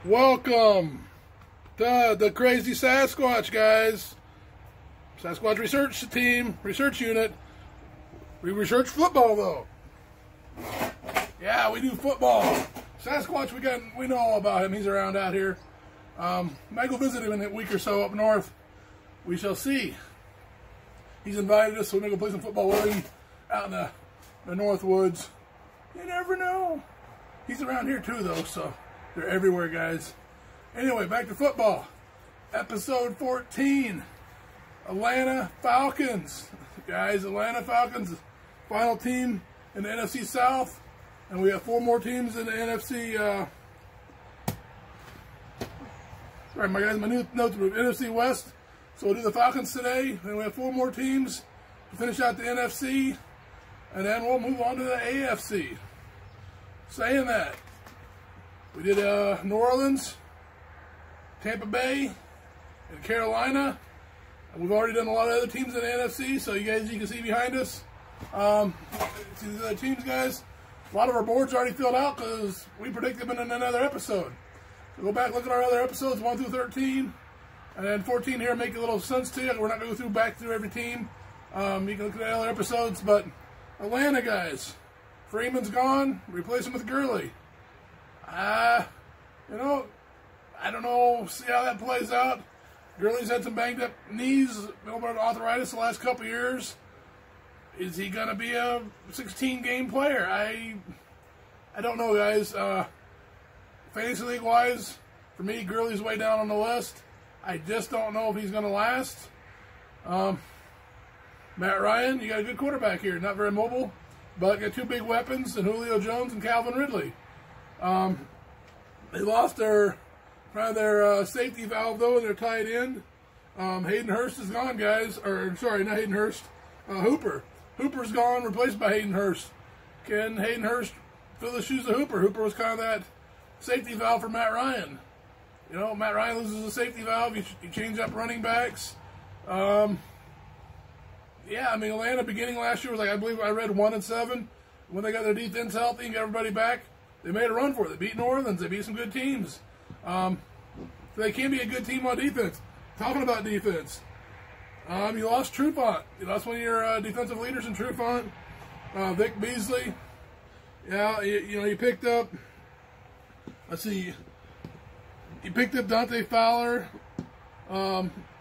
Welcome to the Crazy Sasquatch, guys. Sasquatch research team, research unit. We research football, though. Yeah, we do football. Sasquatch, we know all about him. He's around out here. Might go visit him in a week or so up north. We shall see. He's invited us, so we're going to go play some football with him out in the North Woods. You never know. He's around here too, though, so they're everywhere, guys. Anyway, back to football. Episode 14. Atlanta Falcons. Guys, Atlanta Falcons, final team in the NFC South. And we have 4 more teams in the NFC. Sorry, my new notes were NFC West. So we'll do the Falcons today. And we have 4 more teams to finish out the NFC. And then we'll move on to the AFC. Saying that, we did New Orleans, Tampa Bay, and Carolina. And we've already done a lot of other teams in the NFC, so you can see behind us. See the other teams, guys. A lot of our boards are already filled out because we predicted them in another episode. So go back, look at our other episodes, 1 through 13. And then 14 here make a little sense to you. We're not going to go back through every team. You can look at the other episodes, but Atlanta, guys. Freeman's gone. Replace him with Gurley. You know, I don't know. See how that plays out. Gurley's had some banged up knees, a little bit of arthritis the last couple years. Is he going to be a 16-game player? I don't know, guys. Fantasy league wise, for me, Gurley's way down on the list. I just don't know if he's going to last. Matt Ryan, you got a good quarterback here. Not very mobile, but got 2 big weapons in Julio Jones and Calvin Ridley. They lost their safety valve, though, and their tight end. Hayden Hurst is gone, guys. Or, sorry, not Hayden Hurst. Hooper. Hooper's gone, replaced by Hayden Hurst. Can Hayden Hurst fill the shoes of Hooper? Hooper was kind of that safety valve for Matt Ryan. You know, Matt Ryan loses a safety valve. You change up running backs. Yeah, I mean, Atlanta beginning last year was like, I believe I read 1-7. When they got their defense healthy and got everybody back, they made a run for it. They beat New Orleans. They beat some good teams. So they can be a good team on defense. Talking about defense, you lost Trufant. You lost one of your defensive leaders in Trufant, Vic Beasley. Yeah, you picked up. Let's see. You picked up Dante Fowler.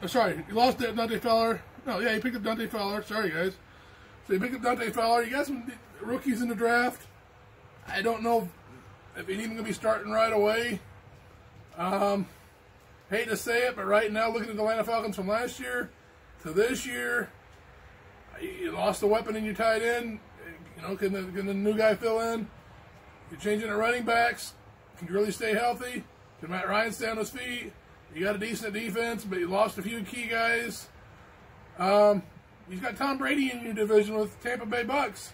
Sorry, you lost Dante Fowler. No, yeah, you picked up Dante Fowler. Sorry, guys. So you picked up Dante Fowler. You got some rookies in the draft. I don't know if he's even going to be starting right away. Hate to say it, but right now, looking at the Atlanta Falcons from last year to this year, you lost a weapon in your tight end. You know, can the new guy fill in? You're changing the running backs. Can you really stay healthy? Can Matt Ryan stay on his feet? You got a decent defense, but you lost a few key guys. You've got Tom Brady in your division with Tampa Bay Bucks.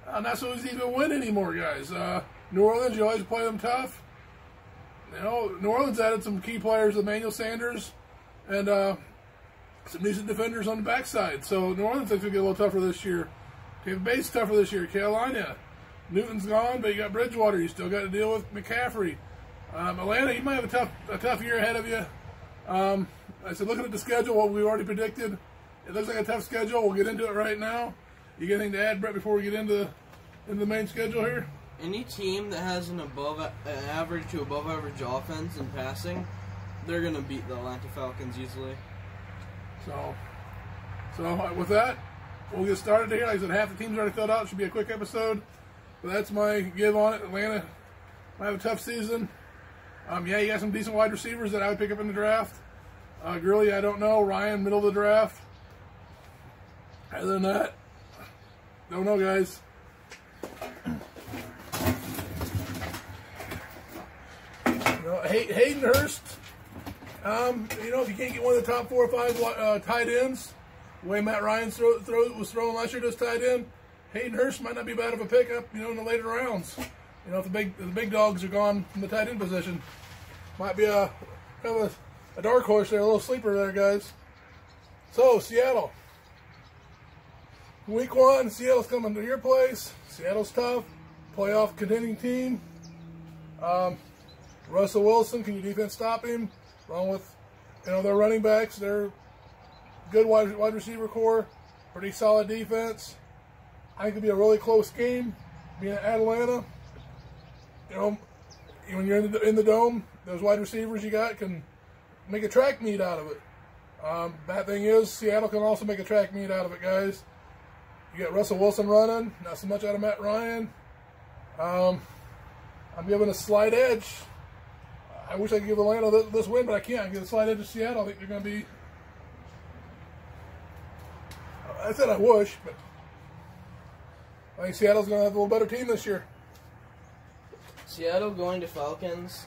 Not so easy to win anymore, guys. New Orleans, you always play them tough. You know, New Orleans added some key players, Emmanuel Sanders, and some decent defenders on the backside. So New Orleans, I think, will get a little tougher this year. Tampa Bay's tougher this year. Carolina, Newton's gone, but you got Bridgewater. You still got to deal with McCaffrey. Atlanta, you might have a tough year ahead of you. I said, looking at the schedule, what we already predicted, it looks like a tough schedule. We'll get into it right now. You got anything to add, Brett, before we get into the main schedule here? Any team that has an average to above average offense in passing, they're going to beat the Atlanta Falcons easily. So with that, we'll get started here. Like I said, half the team's already filled out. It should be a quick episode. But that's my give on it. Atlanta might have a tough season. Yeah, you got some decent wide receivers that I would pick up in the draft. Gurley, I don't know. Ryan, middle of the draft. Other than that, don't know, guys. Hayden Hurst, you know, if you can't get one of the top 4 or 5 tight ends, the way Matt Ryan was throwing last year to his tight end, Hayden Hurst might not be bad of a pickup, you know, in the later rounds. You know, if the big dogs are gone from the tight end position, might be kind of a dark horse there, a little sleeper there, guys. So, Seattle. Week 1, Seattle's coming to your place. Seattle's tough. Playoff contending team. Russell Wilson, can your defense stop him? Along with, their running backs, they're good wide receiver core, pretty solid defense. I think it'll be a really close game, being at Atlanta. When you're in the dome, those wide receivers you got can make a track meet out of it. Bad thing is, Seattle can also make a track meet out of it, guys. You got Russell Wilson running, not so much out of Matt Ryan. I'm giving a slight edge. I wish I could give Atlanta this win, but I can't. I give a slight edge to Seattle. I think they're going to be... I said I wish, but I think Seattle's going to have a little better team this year. Seattle going to Falcons.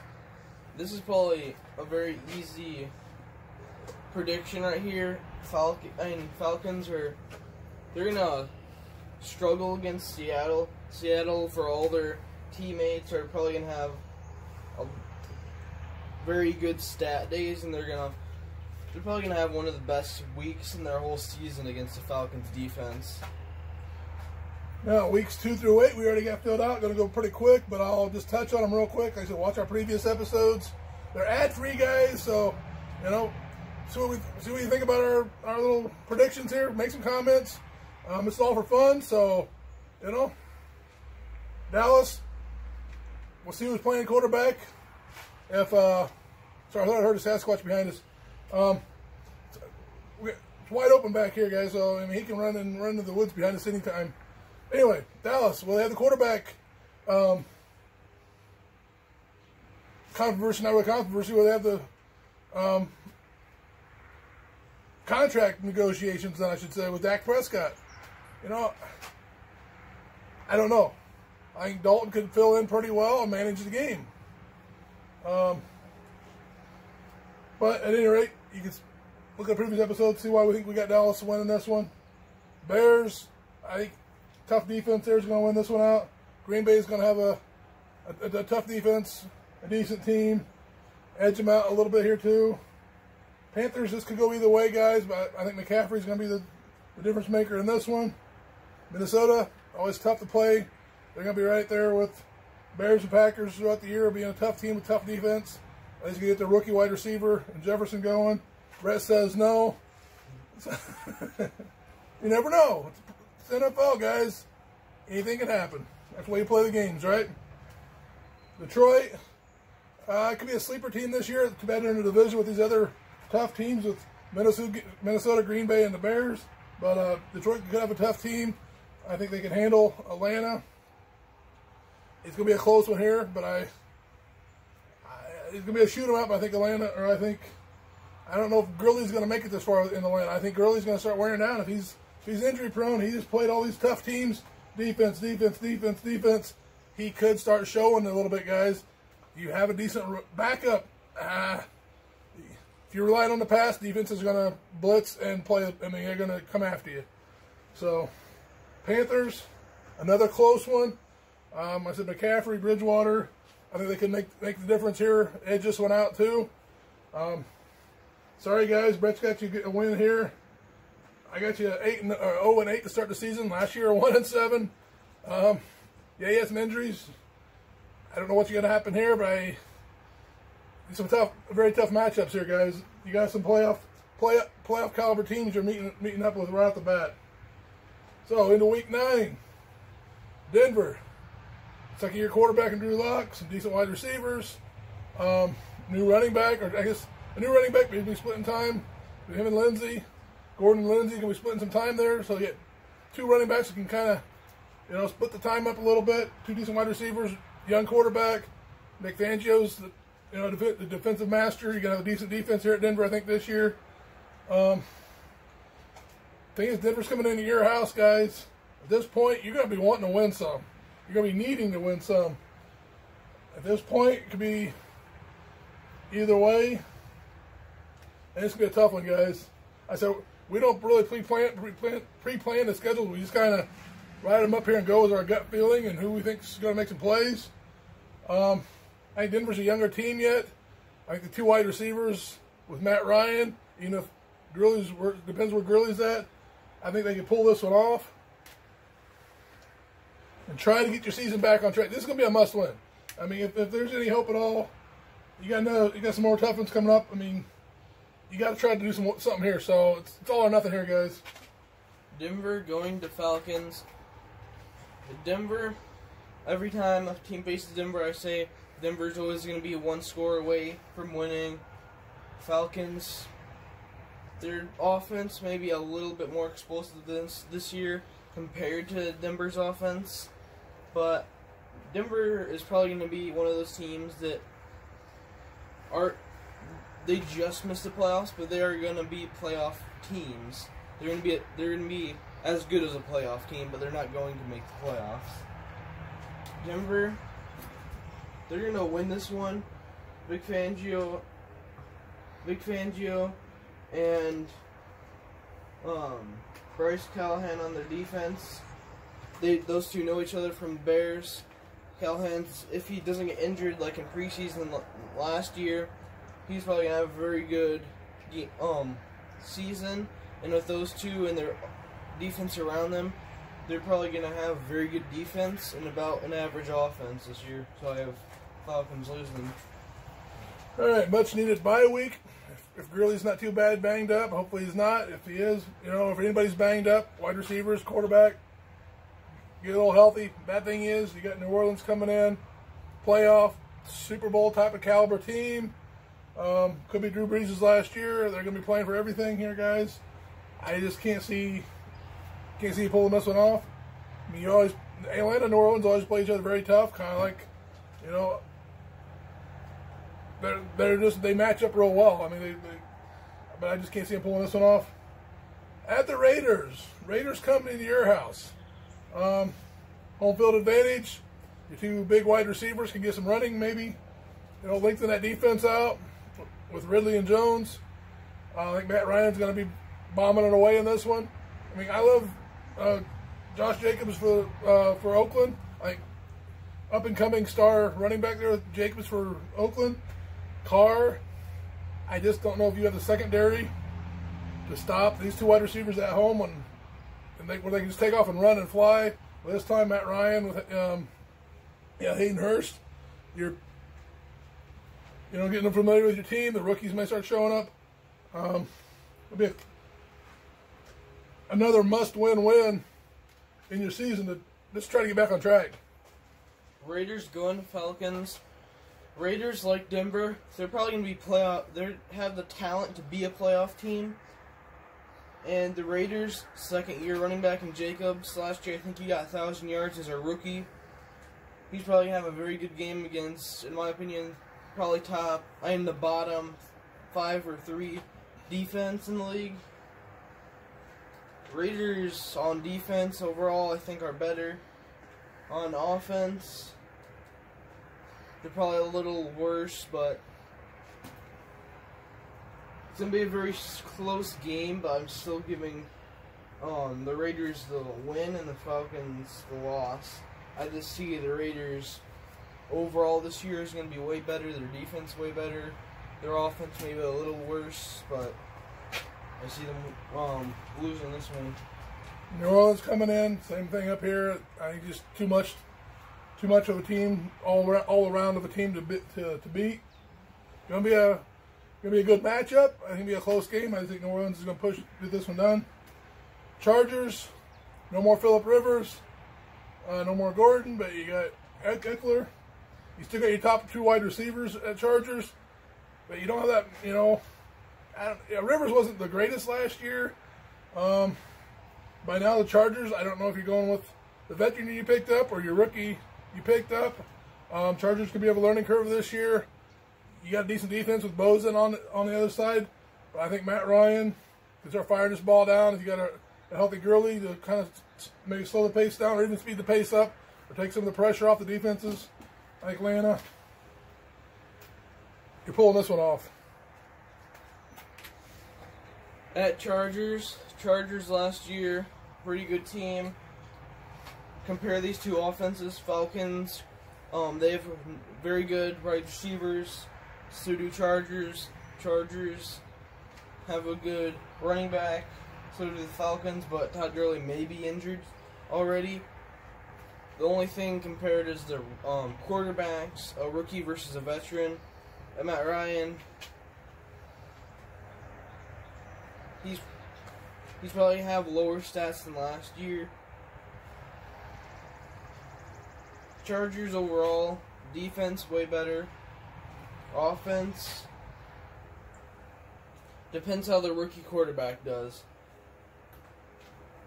This is probably a very easy prediction right here. Falcons are... They're going to struggle against Seattle. Seattle, for all their teammates, are probably going to have a very good stat days, and they're probably going to have one of the best weeks in their whole season against the Falcons defense. Now, weeks 2 through 8, we already got filled out. Going to go pretty quick, but I'll just touch on them real quick. Like I said, watch our previous episodes. They're ad-free, guys, so, see what you think about our little predictions here. Make some comments. It's all for fun, so, Dallas, we'll see who's playing quarterback. Sorry, I thought I heard a Sasquatch behind us. It's wide open back here, guys, so, he can run into the woods behind us anytime. Anyway, Dallas, well, they have the quarterback controversy, not really controversy, where they have the contract negotiations, I should say, with Dak Prescott. I don't know. I think Dalton could fill in pretty well and manage the game. But at any rate, you can look at previous episodes, see why we think we got Dallas winning this one. Bears, I think tough defense there is going to win this one out. Green Bay is going to have a tough defense, a decent team. Edge them out a little bit here too. Panthers, this could go either way, guys, but I think McCaffrey's going to be the difference maker in this one. Minnesota, always tough to play. They're going to be right there with Bears and Packers throughout the year, being a tough team with tough defense. At least you get the rookie wide receiver and Jefferson going. Brett says no. You never know. It's NFL, guys. Anything can happen. That's the way you play the games, right? Detroit, it could be a sleeper team this year. Too bad they're in a division with these other tough teams with Minnesota, Green Bay, and the Bears. But Detroit could have a tough team. I think they can handle Atlanta. It's going to be a close one here, but it's going to be a shoot 'em out. But I think I don't know if Gurley's going to make it this far in Atlanta. I think Gurley's going to start wearing down. If he's injury prone, he just played all these tough teams. Defense. He could start showing a little bit, guys. You have a decent backup. If you rely on the pass, defense is going to blitz and play. They're going to come after you. So, Panthers, another close one. I said McCaffrey, Bridgewater. I think they can make the difference here. Edge just went out too. Sorry guys, Brett's got you a win here. I got you 0-8 to start the season. Last year 1-7. Yeah, he had some injuries. I don't know what's going to happen here, but some very tough matchups here, guys. You got some playoff caliber teams you're meeting up with right off the bat. So into week 9, Denver. Second-year quarterback in Drew Lock, some decent wide receivers, new running back, or I guess a new running back, maybe splitting time with him and Lindsey. Gordon and Lindsey going to be splitting some time there, so you get two running backs who can kind of, split the time up a little bit. Two decent wide receivers, young quarterback. Nick Fangio's, the defensive master. You're going to have a decent defense here at Denver, I think, this year. Thing is, Denver's coming into your house, guys. At this point, you're going to be wanting to win some. You're going to be needing to win some. At this point, it could be either way. And it's going to be a tough one, guys. I said, we don't really pre-plan the schedule. We just kind of ride them up here and go with our gut feeling and who we think is going to make some plays. I think Denver's a younger team yet. I think the two wide receivers with Matt Ryan, even if depends where Gurley's at, I think they can pull this one off and try to get your season back on track. This is going to be a must-win. I mean, if there's any hope at all, you got some more tough ones coming up. I mean, you got to try to do something here. So it's all or nothing here, guys. Denver going to Falcons. Denver, every time a team faces Denver, I say Denver's always going to be one score away from winning. Falcons, their offense may be a little bit more explosive this year compared to Denver's offense, but Denver is probably going to be one of those teams that they just missed the playoffs, but they are going to be playoff teams. They're going to be as good as a playoff team, but they're not going to make the playoffs. Denver, they're going to win this one. Vic Fangio and Bryce Callahan on their defense. Those two know each other from Bears. Callahan's, if he doesn't get injured like in preseason last year, he's probably going to have a very good season. And with those two and their defense around them, they're probably going to have very good defense and about an average offense this year. So I have Falcons losing. All right, much needed bye week. If Gurley's not too bad banged up, hopefully he's not. If he is, if anybody's banged up, wide receivers, quarterback, get a little healthy. Bad thing is, you got New Orleans coming in, playoff, Super Bowl type of caliber team. Could be Drew Brees' last year. They're going to be playing for everything here, guys. I just can't see you pulling this one off. I mean, Atlanta and New Orleans always play each other very tough, kind of like, they match up real well. I mean, but I just can't see them pulling this one off. At the Raiders coming into your house. Home field advantage. Your two big wide receivers can get some running, maybe. Lengthen that defense out with Ridley and Jones. I think Matt Ryan's going to be bombing it away in this one. I mean, I love Josh Jacobs for Oakland. Like, up and coming star running back there with Jacobs for Oakland. Carr, I just don't know if you have the secondary to stop these two wide receivers at home where they can just take off and run and fly. But this time, Matt Ryan with Hayden Hurst, you're getting them familiar with your team. The rookies may start showing up. It'll be another must-win in your season to just try to get back on track. Raiders going to Falcons. Raiders, like Denver, they're probably going to be playoff. They have the talent to be a playoff team. And the Raiders, second-year running back in Jacobs. Last year, I think he got 1,000 yards as a rookie. He's probably going to have a very good game against, in my opinion, probably the bottom 5 or 3 defense in the league. Raiders on defense overall, I think, are better. On offense, they're probably a little worse, but it's going to be a very close game, but I'm still giving the Raiders the win and the Falcons the loss. I just see the Raiders overall this year is going to be way better, their defense way better, their offense maybe a little worse, but I see them losing this one. New Orleans coming in, same thing up here. I think just too much of a team, all around of a team to beat. Gonna be a good matchup. I think it'll be a close game. I think New Orleans is gonna get this one done. Chargers, no more Phillip Rivers, no more Gordon, but you got Eckler. You still got your top 2 wide receivers at Chargers, but you don't have that. Rivers wasn't the greatest last year. By now, the Chargers, I don't know if you're going with the veteran you picked up or your rookie you picked up. Chargers could be of a learning curve this year. You got a decent defense with Bozen on the other side. But I think Matt Ryan can start firing this ball down. If you got a healthy Gurley to kind of maybe slow the pace down or even speed the pace up or take some of the pressure off the defenses like Atlanta, you're pulling this one off. At Chargers last year, pretty good team. Compare these two offenses, Falcons, they have very good wide receivers. So do Chargers. Chargers have a good running back. So do the Falcons, but Todd Gurley may be injured already. The only thing compared is the quarterbacks, a rookie versus a veteran. Matt Ryan. He's probably have lower stats than last year. Chargers overall, defense way better. Offense depends how the rookie quarterback does.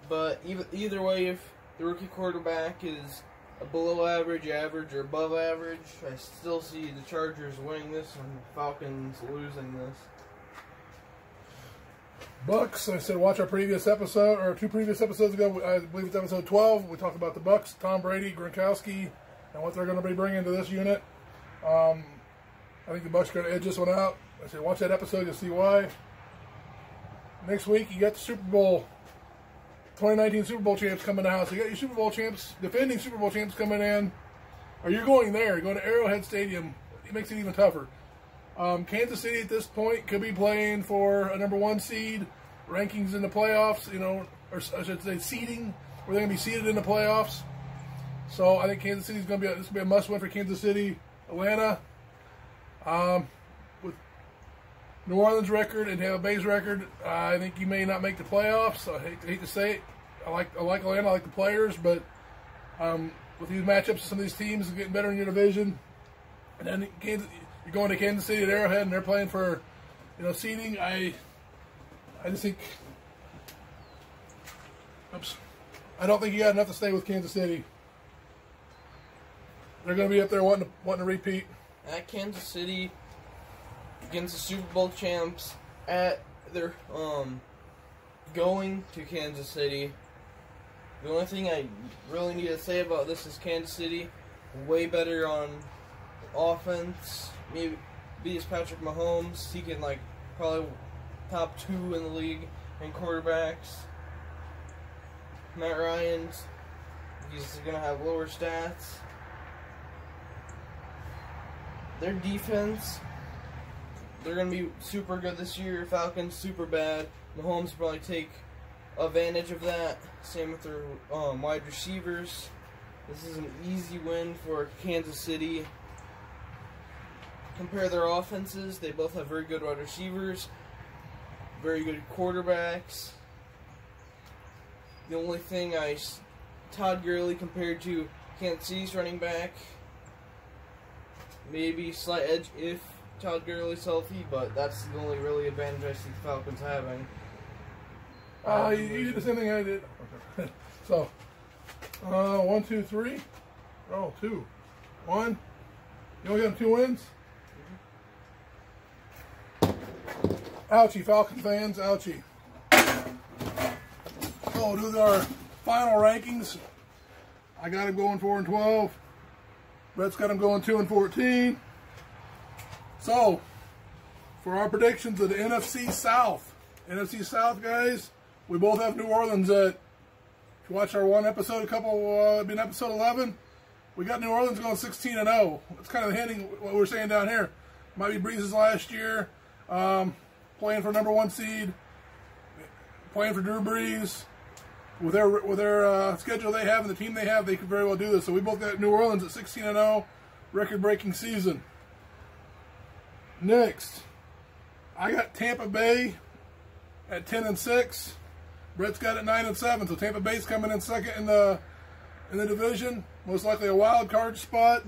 But either way, if the rookie quarterback is a below average, average, or above average, I still see the Chargers winning this and the Falcons losing this. Bucks, I said watch our previous episode, or 2 previous episodes ago, I believe it's episode 12, we talked about the Bucks, Tom Brady, Gronkowski, and what they're going to be bringing to this unit. I think the Bucks are going to edge this one out. I said watch that episode, you'll see why. Next week, you got the Super Bowl, 2019 Super Bowl champs coming to the house. You got your Super Bowl champs, defending Super Bowl champs coming in. Or you're going there, you're going to Arrowhead Stadium. It makes it even tougher. Kansas City at this point could be playing for a #1 seed, rankings in the playoffs, you know, or I should say seeding, where they're going to be seeded in the playoffs. So I think Kansas City is going to be this will be a must-win for Kansas City. Atlanta, with New Orleans record and Tampa Bay's record, I think you may not make the playoffs. I hate to say it. I like Atlanta, I like the players, but with these matchups, some of these teams are getting better in your division, and then you're going to Kansas City at Arrowhead, and they're playing for, you know, seeding. I just think, I don't think you got enough to stay with Kansas City. They're going to be up there wanting to repeat. At Kansas City, against the Super Bowl champs, they're going to Kansas City. The only thing I really need to say about this is Kansas City, way better on offense. Maybe beats Patrick Mahomes. He can probably top 2 in the league in quarterbacks. Matt Ryan's, he's gonna have lower stats. Their defense, they're gonna be super good this year. Falcons super bad. Mahomes will probably take advantage of that. Same with their wide receivers. This is an easy win for Kansas City. Compare their offenses. They both have very good wide receivers, very good quarterbacks. The only thing Todd Gurley compared to Kansas City's running back, maybe slight edge if Todd Gurley's healthy, but that's the only really advantage I see the Falcons having. You did the same thing I did. Okay. So, 1, 2, 3. Oh, 2. 1. You only got 2 wins? Ouchie, Falcon fans, ouchie. So, these are our final rankings. I got them going 4 and 12. Brett's got them going 2 and 14. So, for our predictions of the NFC South. NFC South, guys, we both have New Orleans at, if you watch our one episode, been episode 11, we got New Orleans going 16-0. It's kind of hinting what we're saying down here. Might be Breeze's last year, playing for #1 seed, playing for Drew Brees. With their schedule they have and the team they have, they could very well do this. So we both got New Orleans at 16-0, record-breaking season. Next, I got Tampa Bay at 10-6. Brett's got it 9-7. So Tampa Bay's coming in second in the division. Most likely a wild card spot.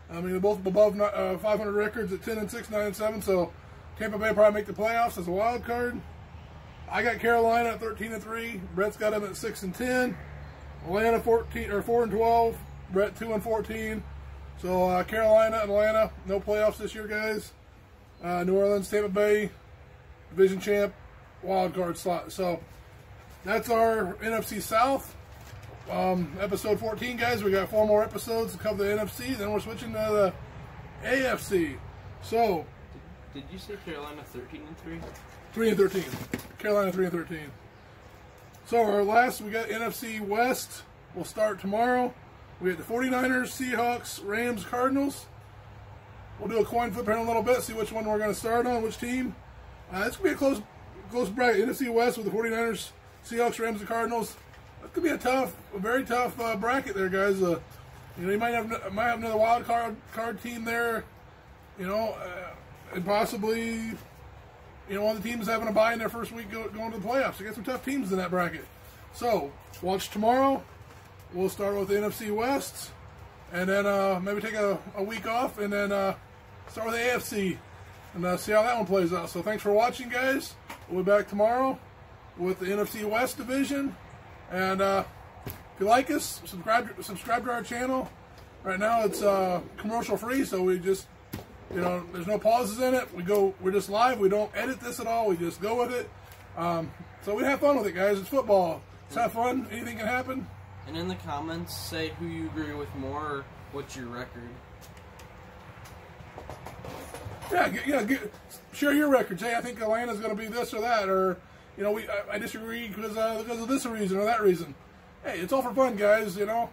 I mean, they're both above 500 records at 10-6, 9-7. So Tampa Bay probably make the playoffs as a wild card. I got Carolina at 13-3. Brett's got them at 6-10. Atlanta 4 and 12. Brett 2 and 14. So Carolina, Atlanta, no playoffs this year, guys. New Orleans, Tampa Bay, division champ, wild card slot. So that's our NFC South. Episode 14, guys. We got 4 more episodes to cover the NFC. Then we're switching to the AFC. So, did you say Carolina 13-3? 3-13. Carolina 3-13. So our last, we got NFC West. We'll start tomorrow. We got the 49ers, Seahawks, Rams, Cardinals. We'll do a coin flip here in a little bit, see which one we're going to start on, which team. It's going to be a close bracket. NFC West with the 49ers, Seahawks, Rams, and Cardinals. It's going to be a very tough bracket there, guys. You know, you might have another wild card team there. You know, and possibly, you know, one of the teams having a bye in their first week going to the playoffs. You got some tough teams in that bracket. So, watch tomorrow. We'll start with the NFC West, and then maybe take a week off, and then start with the AFC, and see how that one plays out. So, thanks for watching, guys. We'll be back tomorrow with the NFC West division. And if you like us, subscribe to our channel. Right now it's commercial free, so we just, you know, there's no pauses in it. We're just live. We don't edit this at all. We just go with it. So we have fun with it, guys. It's football. Let's have fun. Anything can happen. And in the comments, say who you agree with more, or what's your record. Yeah, share your record. Say, I think Atlanta's going to be this or that, or, you know, I disagree because of this reason or that reason. Hey, it's all for fun, guys, you know.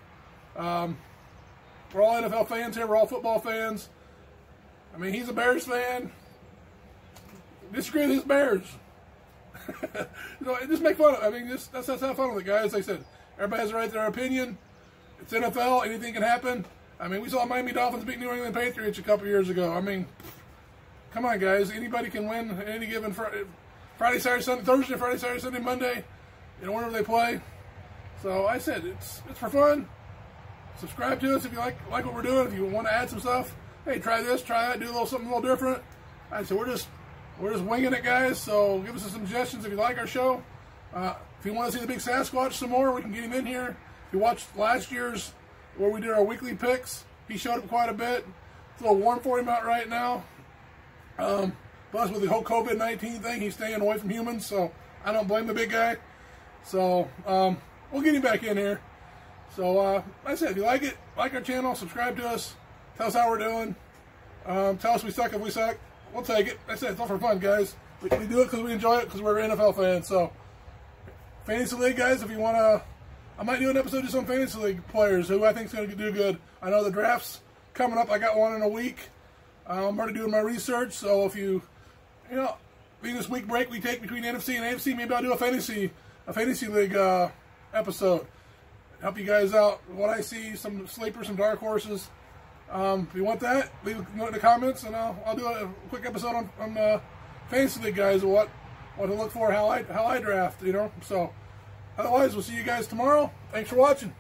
We're all NFL fans here. We're all football fans. I mean, he's a Bears fan. Disagree with his Bears. You know, just make fun of it. I mean, let's have fun with it, guys. Like I said, everybody has the right to their opinion. It's NFL. Anything can happen. I mean, we saw Miami Dolphins beat New England Patriots a couple years ago. I mean, come on, guys. Anybody can win any given Friday, Saturday, Sunday, Thursday, Friday, Saturday, Sunday, Monday. You know, whenever they play. So I said it's for fun. Subscribe to us if you like what we're doing. If you want to add some stuff, hey, try this, try that, do something a little different. I said we're just winging it, guys. So give us some suggestions if you like our show. If you want to see the big Sasquatch some more, we can get him in here. If you watched last year's where we did our weekly picks, he showed up quite a bit. It's a little warm for him out right now. Plus with the whole COVID-19 thing, he's staying away from humans, so I don't blame the big guy. So we'll get him back in here. So like I said, if you like it, like our channel, subscribe to us, tell us how we're doing. Tell us we suck if we suck. We'll take it. Like I said, it's all for fun, guys. We do it because we enjoy it, because we're NFL fans. So Fantasy League, guys, if you want to, I might do an episode just on Fantasy League players who I think is going to do good. I know the draft's coming up. I got one in a week. I'm already doing my research, so if you know, being this week break we take between NFC and AFC, maybe I'll do a fantasy league episode. Help you guys out. What I see, some sleepers, some dark horses. If you want that, leave a note in the comments, and I'll do a quick episode on fantasy league, guys. What to look for, how I draft, you know. So otherwise, we'll see you guys tomorrow. Thanks for watching.